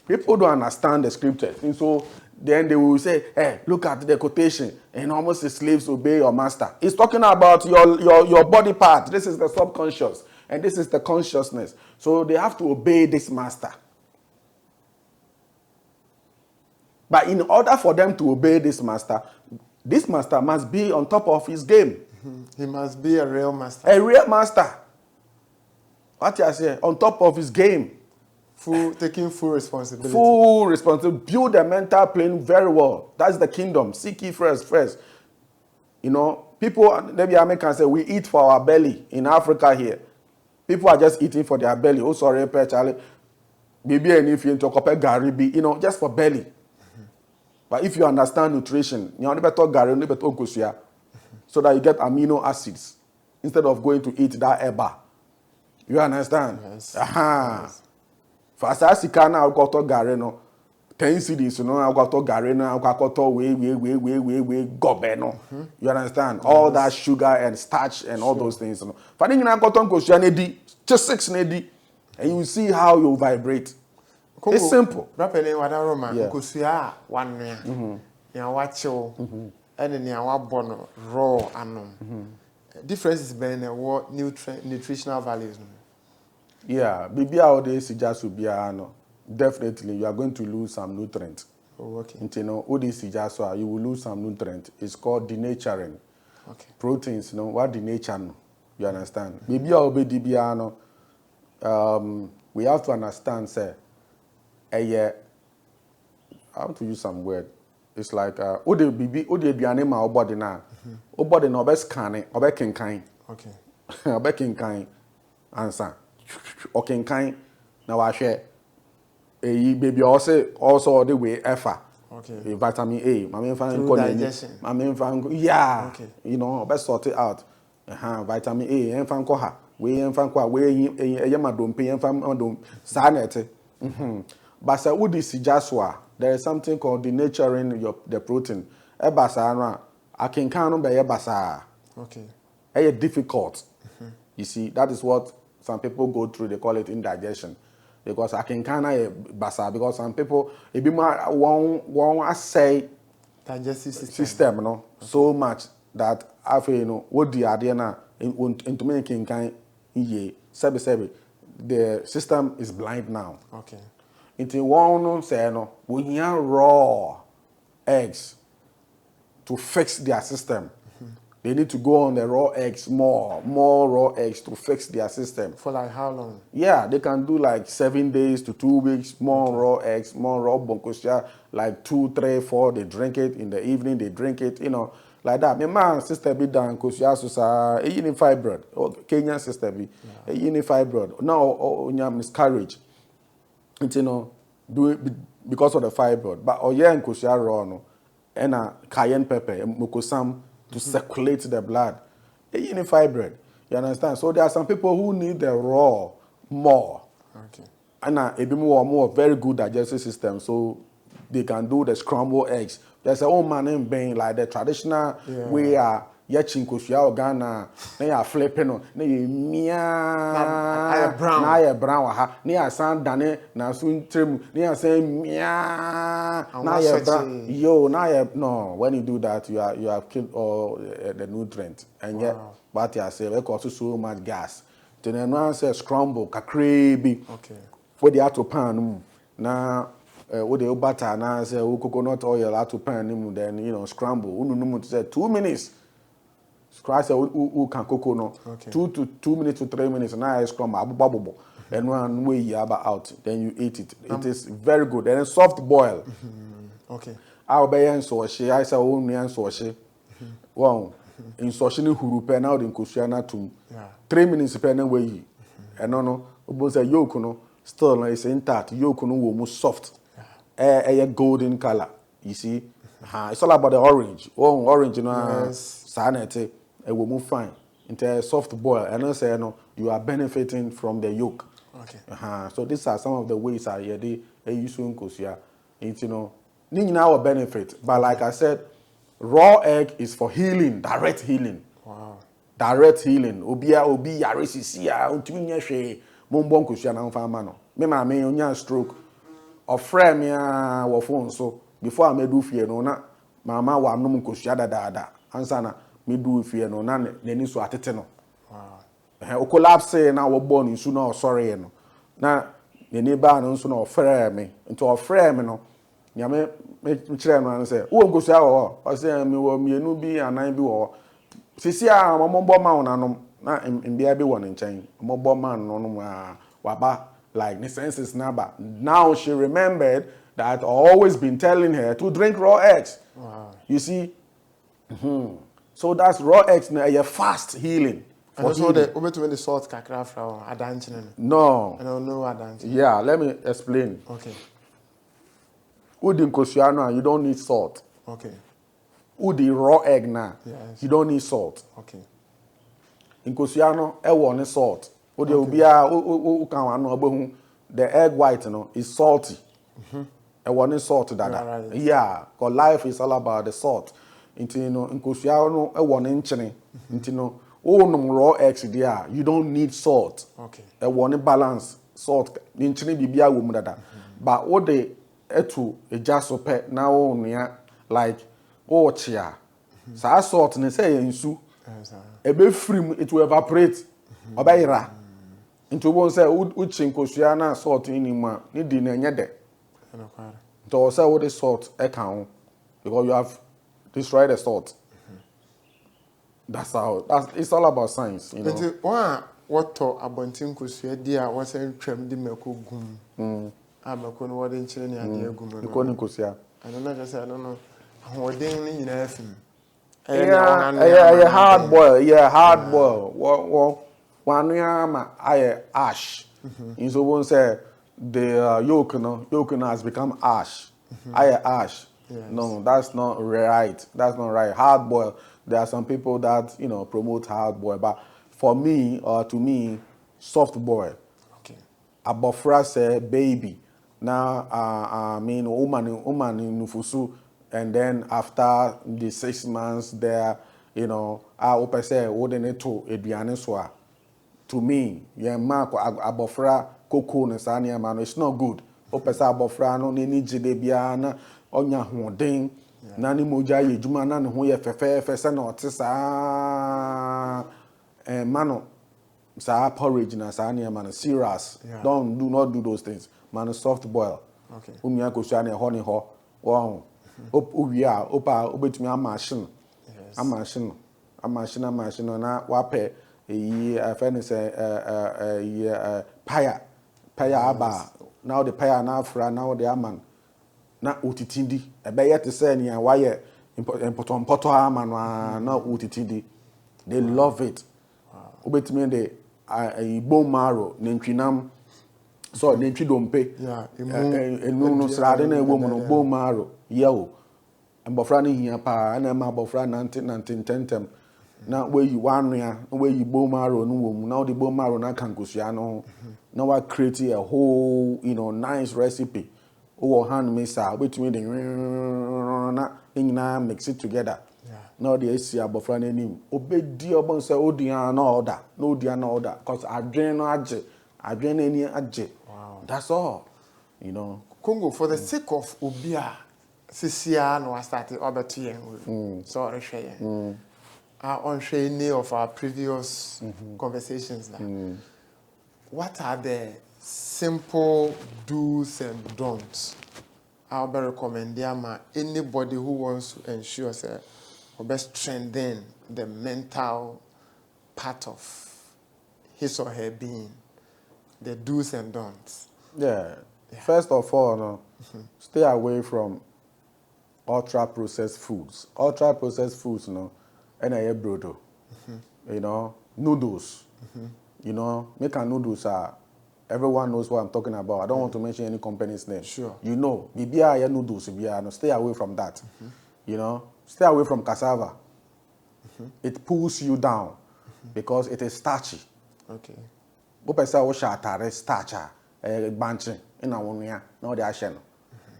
People don't understand the scriptures. And so then they will say, hey, look at the quotation. And almost the slaves obey your master. It's talking about your body part. This is the subconscious. And this is the consciousness. So they have to obey this master. But in order for them to obey this master must be on top of his game. He must be a real master. A real master. What you say? On top of his game. Taking full responsibility. Full responsibility. Build the mental plane very well. That's the kingdom. Seek ye first. People, maybe Americans say, we eat for our belly in Africa here. People are just eating for their belly. Oh, sorry, Charlie. Maybe if you talk about garibi, just for belly. But if you understand nutrition, you only better gari, only better okusia, so that you get amino acids instead of going to eat that eba. You understand? Yes. Yes. For asasika na ukoto gari 10 cedis, ukoto gari na ukoto we gobe no. You understand? All that sugar and starch and all those things. For you na ukoto okusia nedi, just 6 nedi, and you see how you vibrate. It's simple. Rapele wadaroma nkosia wanua. Ya wacho. And ni awabono raw anom. Differences between what nutritional values. Yeah, baby all this just will be definitely you are going to lose some nutrients. Oh, okay. All this just you will lose some nutrients. It's called denaturing. Okay. Proteins, what denature. You understand? Baby all be we have to understand, say, I want to use some word. it's like ode bibi ode aduane ma obody na obody na obescan obekenkan Okay. obekenkan answer okenkan na wa hwe baby also the way effort. Okay. Vitamin A, my main fan digestion. my main fan yeah. Okay. You know, best sort it out. Vitamin A, en fan ko ha. We en fan ko we madom pe en fan madom sanete. But say would this jaswa, there is something called denaturing the protein. E basa na akenkan no be ye basa. Okay. E difficult. You see, that is what some people go through. They call it indigestion. Because I can kind of basa because some people it be more one say Digestive system no so much that I feel what the idea na into making kind ye sebi the system is blind now. Okay. Into one say no we hear raw eggs to fix their system. They need to go on the raw eggs more raw eggs to fix their system. For like how long? Yeah, they can do like 7 days to 2 weeks, more raw eggs, more raw bonkosia, like 2, 3, 4, they drink it in the evening, they drink it, like that. My man, sister be done, because she has a fibroid, Kenyan sister be, a fibroid. Now, you miscarriage, it's, do it because of the fibroid. But, because she raw, no, and a cayenne pepper, mukosam, to circulate the blood. A fibroid. You understand? So there are some people who need the raw more. Okay. And a bit more very good digestive system, so they can do the scrambled eggs. There's a old man in Bain, like the traditional way yetching kushia Ghana, they are flipping on, they brown, near San Dane, na soon trim, near saying no, when you do that, you have killed all the nutrients, and yet, but you say, they cause so much gas. Then no say scramble, kakrebi. Okay. For the ato pan, now, with the butter, now say, coconut oil, ato pan, then, scramble, no, say 2 minutes. Scratch who can coconut. Okay. 2 minutes to 3 minutes, and I scramble, bubble, and one way you have out, then you eat it. It is very good. And a soft boil. Okay. I'll be in so she, I say, only and so she. Wow. In social hurupe now, in Kusiana to 3 minutes depending way. And no, was a yoke, still it's intact. Yoke no almost soft. A golden color. You see, it's all about the orange. Oh, orange, sanity. It will move fine into a soft boil. And I say, you are benefiting from the yolk. Okay. So these are some of the ways I use to Kusia. Our benefit. But like I said, raw egg is for healing, direct healing. Wow. Direct healing. Obi yarisisia untimi nyehwe mombon kusua na mfa ma no. Me ma me onya stroke. Ofre me a wo phone so before I medu fie no na mama wa nom kusua dadaada. Ansa na medu fie no na nani so atete no. Wow. O collapse na wo born nsu na osore no. Na nani ba no nso na ofre me. Nti ofre me no nyame me kire no an say wo kusua wo o say me wo mienu bi anan bi wo sisi a mombo ma wonanom na mbia bi won nchen mombo ma no waba like the senses number. Now she remembered that I always been telling her to drink raw eggs. Wow. You see? So that's raw eggs now a fast healing. And also the salt kakra from adanchine. No. I don't know adanchine. Yeah, let me explain. Okay. Udin kosiano, you don't need salt. Okay. Udi raw egg now. Yes. You don't need salt. Okay. In kosiano, e want salt. Udi ubia the egg white is salty. E want salt dada. Right. Yeah, because life is all about the salt. Into in kosiano e want nchene. Into raw eggs there, you don't need salt. Okay. E want balance salt. Nchene bibia wo mu dada. But what they etu ejaso pe na wo nia like chia. Sa salt ne say nsu. Ebe free it will evaporate. Obayira. Into one say uchin kosua na salt in him ni di na enye de. So say what the salt e kan because you have destroyed the salt. That's how it's all about science, you know. But what to abontin kosua dia what say twam di mako gum. Amako no what nchire ni ade gum no. Ko ni kosua. I don't know just I don't know. holding ni nyina fim. Yeah, hard boil. Yeah, hard boil. One year, I ash. In so one say the yolk has become ash. I ash. Yes. No, that's not right. That's not right. Hard boil. There are some people that promote hard boil, but for me or to me, soft boil. Okay. Abofra say baby. Now, I mean, woman in nufusu, and then after the 6 months there, I open say, wouldn't it to eduane to me, mark abofra cocoa ne sanya man, it's not good. Open say abofra no ni jide biana onya hoden na ni moja ye juma na ne ho ye fefe se na otisa mano sa porridge na sanya man serious. Do not do those things. Man soft boil. Okay. Umia ko sha na honey ho. Wow. Owia opa obetumi amachine. Yes. Amachine na wape afeni say paya aba. Now the paya na afra now the aman na utitindi ebeye te say nia waye important aman na utitindi. They love it. Obetumi de bone marrow nentwinam so nentwi dompe enu no srade na ewo mu no bone marrow yewo mbofra na hia pa na ma bofra nantentem na we yi wanua we yi bone marrow no wo mu na the bone marrow na kankosua no na wa create a whole nice recipe o hand me sa betumi de na nyina mix it together. No, the AC abofra na nim obedi obon say odian na order no odian na order cause adwen any age. Wow, that's all. Kongo, for the sake of obia sisia no start obeto yen so rehwe yen on share any of our previous conversations now. What are the simple do's and don'ts I'll be recommend anybody who wants to ensure or best strengthen the mental part of his or her being, the do's and don'ts? Yeah. First of all, stay away from ultra processed foods. Ultra processed foods, and I brodo. Noodles. Make a noodles everyone knows what I'm talking about. I don't want to mention any company's name. Sure. Bibia noodles, stay away from that. Stay away from cassava. It pulls you down because it is starchy. Okay. Bopesa wo shatare starcha banche ina wonia na odi ahye no.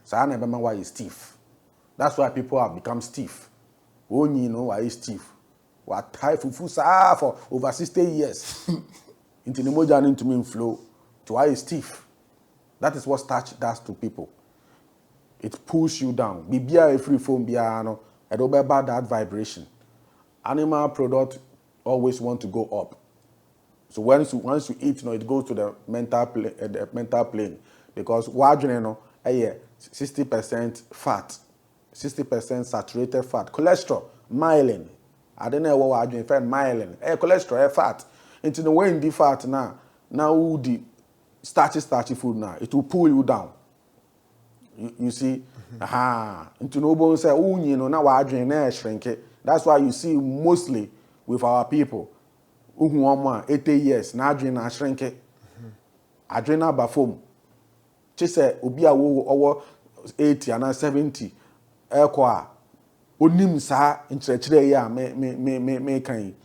Sa na be ma why is stiff. That's why people have become stiff. Onyi why is stiff. Wa tie fufu sa for over 60 years. Into the moja into me flow to why is stiff. That is what starch does to people. It pulls you down. Bibia free foam biano. It will be about that vibration. Animal product always want to go up. So once you eat, it goes to the mental plane because 60% fat, 60% saturated fat, cholesterol, myelin. I don't know what I myelin. Cholesterol, fat. Into the way in the fat now the starchy food now, it will pull you down. You see, into no bones say, now we're drinking shrink it. That's why you see mostly with our people, 80 years, now drinking shrink it. I drink about foam. She said, Ubia over 80 and 70. Equa, Unim sa in Chile, me kind.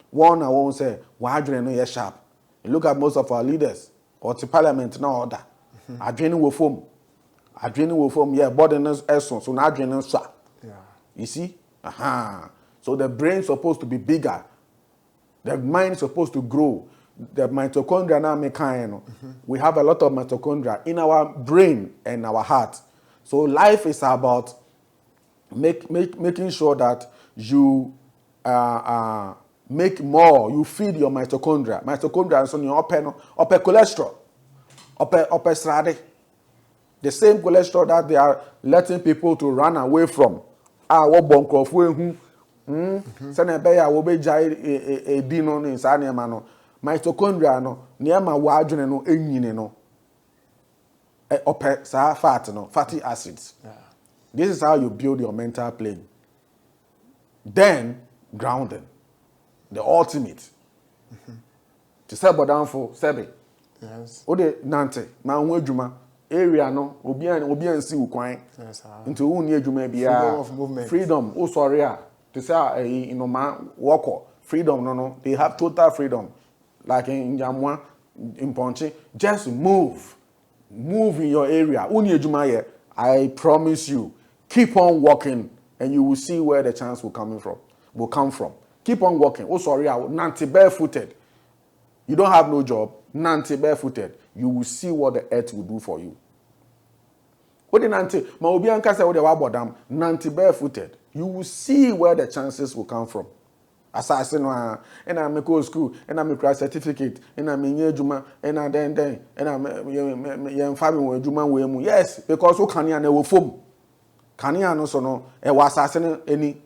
One I won't say, why drinking no sharp. You look at most of our leaders, or to parliament now order. I drink with foam. Adrenaline will form, body essence, so now adrenaline swap. Yeah. You see? So the brain is supposed to be bigger. The mind is supposed to grow. The mitochondria now make we have a lot of mitochondria in our brain and our heart. So life is about making sure that you make more. You feed your mitochondria. Mitochondria is on your upper cholesterol, upper strade. The same cholesterol that they are letting people to run away from. What bonk Senebeya will be jai a dino in Saniamano. Mitochondria no, near my wadrin no, no. Upper fat no, fatty acids. This is how you build your mental plane. Then, grounding. The ultimate. To say down for 7. Yes. Ode nante, ma ho adwuma area no obi an si ukwan. Yes. Into who ni adwuma bia. Freedom of movement. Freedom. Oh sorry to say walk. Freedom no. They have total freedom. Like in Jamwa, in Ponche, just move. Move in your area. Uni adwuma ye. I promise you, keep on walking and you will see where the chance will come from. Keep on walking. Oh sorry, nante barefooted. You don't have no job, nante barefooted. You will see what the earth will do for you. What the nante? Ma obi anka say what the wabodam nante barefooted. You will see where the chances will come from. Assassin and I make go school and I make a certificate and I mean juma and I then and I'm farming juma we yes because who can ya na form can ya no so no e was assassin any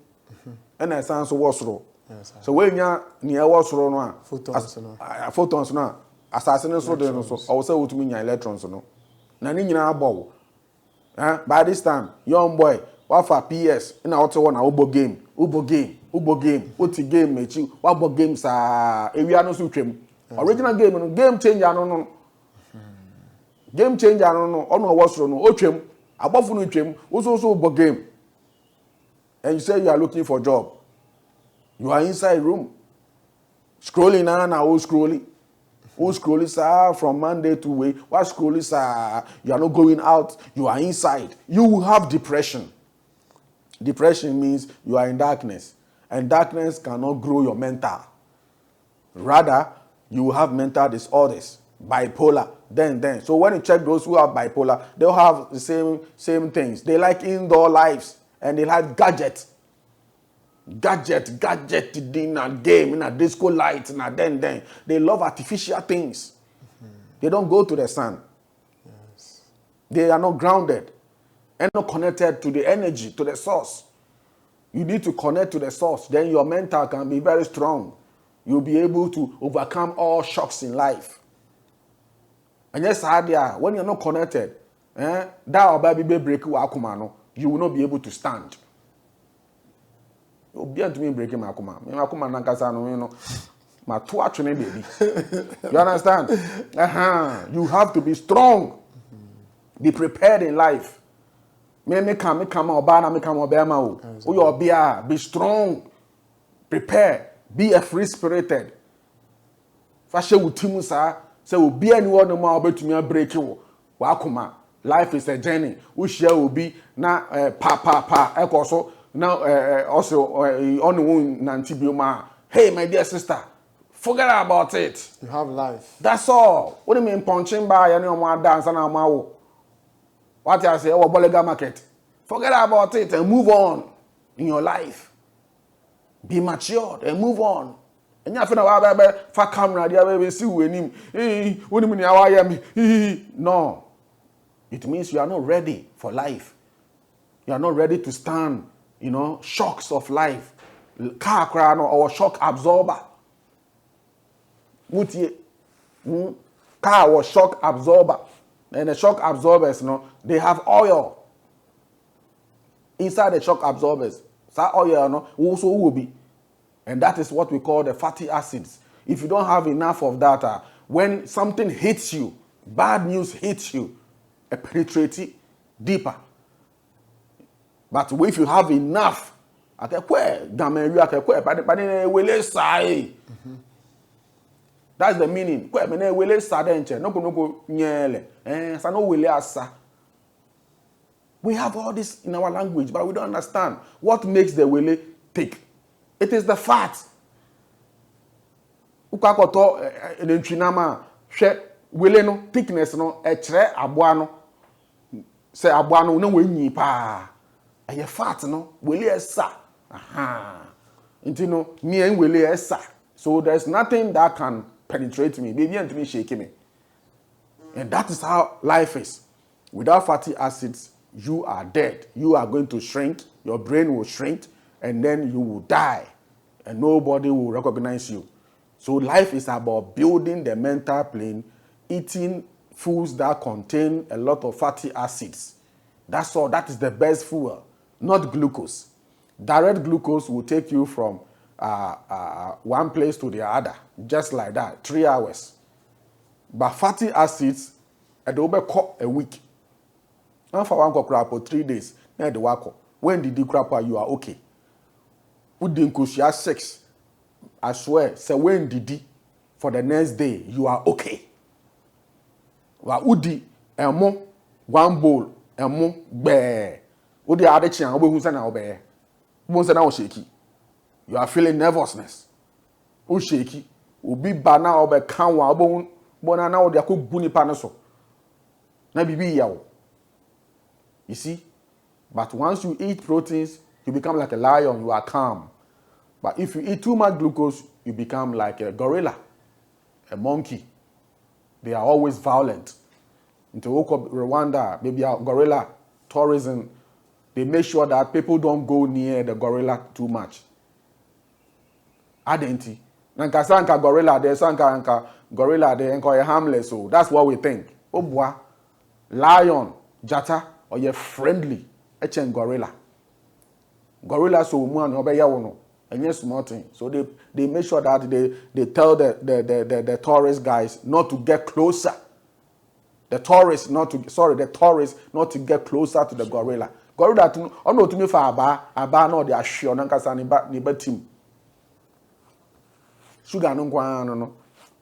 and I sound so was so when ya near was no photons no assassin so dey no so I will say what mean electrons no na ni nyina abow by this time young boy what for PS na what one obo game oti game mechi wabo game sa ewia no so twem original game no game changer no game changer no ono wosoro no otwem abofu no twem so obo game and you say you are looking for job, you are inside room scrolling na scrolling sir from Monday to way what scrolling sir you are not going out, you are inside, you will have depression. Depression means you are in darkness. And darkness cannot grow your mental. Rather, you will have mental disorders, bipolar, then. So when you check those who have bipolar, they'll have the same things. They like indoor lives and they like gadget, dinner, game, disco lights, then. They love artificial things. They don't go to the sun. Yes. They are not grounded and not connected to the energy, to the source. You need to connect to the source. Then your mental can be very strong. You'll be able to overcome all shocks in life. And yes, when you're not connected, that baby break you will not be able to stand. You'll be able to break him. Baby. You understand? You have to be strong. Be prepared in life. Me come be strong, prepare, be a free spirited. Fashe utimu sa say obi anyone no ma obetumi break you. Wakuma. Life is a journey. We share will be na ekoso na also on one nanti bioma. Hey my dear sister, forget about it. You have life. That's all. What do you mean punching by any more dance and amawo? What I say, Bolega market. Forget about it and move on in your life. Be matured and move on. And you have to for camera, the see no. It means you are not ready for life. You are not ready to stand, shocks of life. Car crown or shock absorber. Car or shock absorber. And the shock absorbers, they have oil inside the shock absorbers. That oil, also will be. And that is what we call the fatty acids. If you don't have enough of that, when something hits you, bad news hits you, it penetrates deeper. But if you have enough, that's the meaning. We have all this in our language, but we don't understand what makes the wele thick. It is the fat. Thickness no aboa say aboa no wenyi pa. Eye fat no wele esa. Me and wele esa. So there's nothing that can penetrate me. Baby and me shake me. And that is how life is. Without fatty acids, you are dead. You are going to shrink. Your brain will shrink. And then you will die. And nobody will recognize you. So life is about building the mental plane, eating foods that contain a lot of fatty acids. That's all. That is the best fuel, not glucose. Direct glucose will take you from one place to the other, just like that, 3 hours. But fatty acids, they will a week. And for one crap for 3 days, now the work. When did you crap you are okay? Within 6, I swear, say when did for the next day, you are okay. Wa udi emo one bowl emo bear. Udi ade chian obo hunsa na obe. Hunsa na o shaky. You are feeling nervousness. O shaky. Obi ba na obe kan wa obo bona na odi akogbu nipa no so. Na bibi ya wo. You see? But once you eat proteins, you become like a lion, you are calm. But if you eat too much glucose, you become like a gorilla, a monkey. They are always violent. Into Rwanda, maybe a gorilla tourism, they make sure that people don't go near the gorilla too much. Adenti. Nanka sanka gorilla there, sanka gorilla there, and harmless. So that's what we think. Oh boy, lion, jata, or you're friendly. Echen gorilla. Gorilla so man obeya wono. And yes, small thing. So they make sure that they tell the tourist guys not to get closer. The tourists not to get closer to the gorilla. Gorilla to no to me for aba no they are sure nankasa ni team. Sugar no kwa no.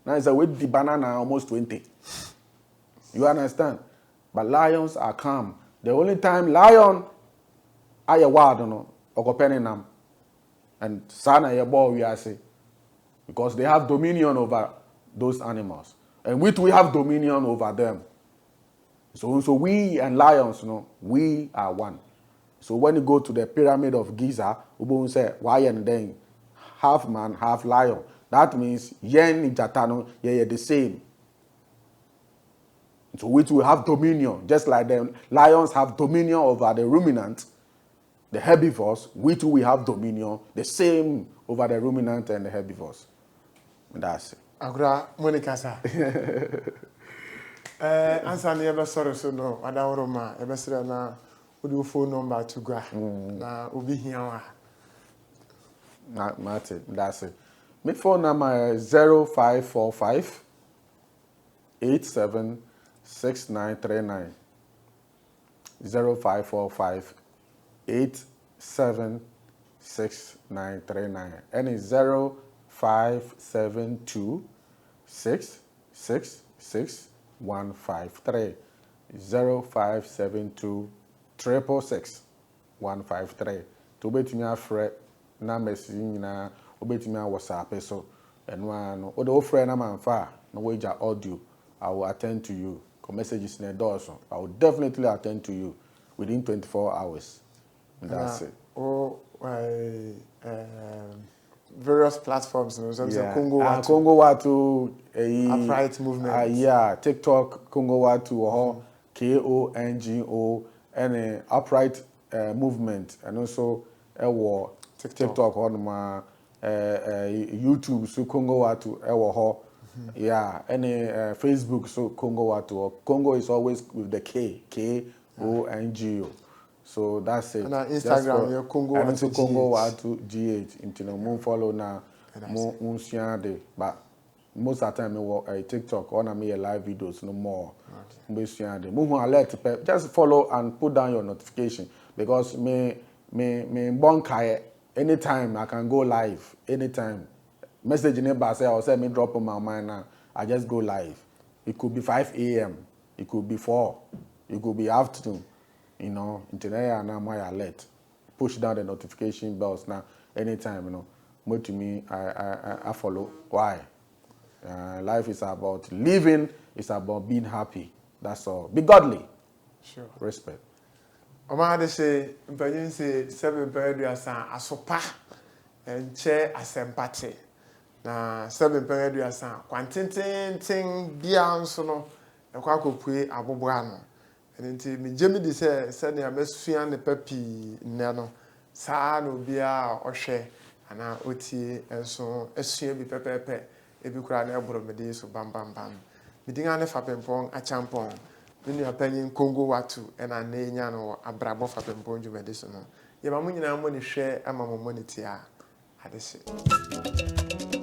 Now is a weight the banana almost 20. You understand? But lions are calm. The only time lion are wild no okopenenam. And sana ye boy we are say because they have dominion over those animals, and we have dominion over them. So we and lions, we are one. So when you go to the pyramid of Giza, we say why and then half man, half lion. That means yen jatano ye the same. So we will have dominion, just like the lions have dominion over the ruminants. The herbivores, we too we have dominion, the same over the ruminant and the herbivores. And that's it. Agra Monica sa. Answer ni ebe sorry so no. Ada oroma ebe sire na odi phone number to gwa. Na obi hia wa. Na Martin, that's it. My phone number is 0545 876939. 0545 876939 and it's 0572 666 0572 666 153 to bet me afre na message nyina obetimi a WhatsApp so eno ano o do frɛ na manfa na wager audio I will attend to you. Messages in the door, so I will definitely attend to you within 24 hours. And that's it. Various platforms, yeah. Kongo Wattu. Kongo Wattu, upright movement. Yeah, TikTok, Kongo Wattu, KONGO, and upright movement, and also TikTok on my YouTube, so Kongo Wattu, yeah, any Facebook, so Kongo Wattu. Kongo is always with the KONGO. So that's it. And Instagram, you're Kongo Wattu. Kongo Wattu GH. Until you follow now, but most of the time, I TikTok on me live videos no more. Alert, just follow and put down your notification because me bonkai anytime I can go live anytime. Message neighbor say or say me drop on my mind now. I just go live. It could be 5 a.m. It could be 4. It could be afternoon. Internet and now my alert. Push down the notification bells now anytime. More to me, I follow. Why? Life is about living. It's about being happy. That's all. Be godly. Sure. Respect. Oma de say, mpanyun say 7 period asan asopa enche asempate. Na 7 period asan kwantintin bia nso no ekwa kopue abobwa no. Enti me jemi di se ne amesua ne papi nne no saa no bia ohwe ana otie enso asua bi pepepe ebi kura na egboro mede so bam. Midinga ne Fapempong achampong nua panyin Kongo Wattu na na enya no abrabọ Fapempong dwumadi so no. Ye ma mo nyina mo ni hwɛ ama mo monity a ade hye.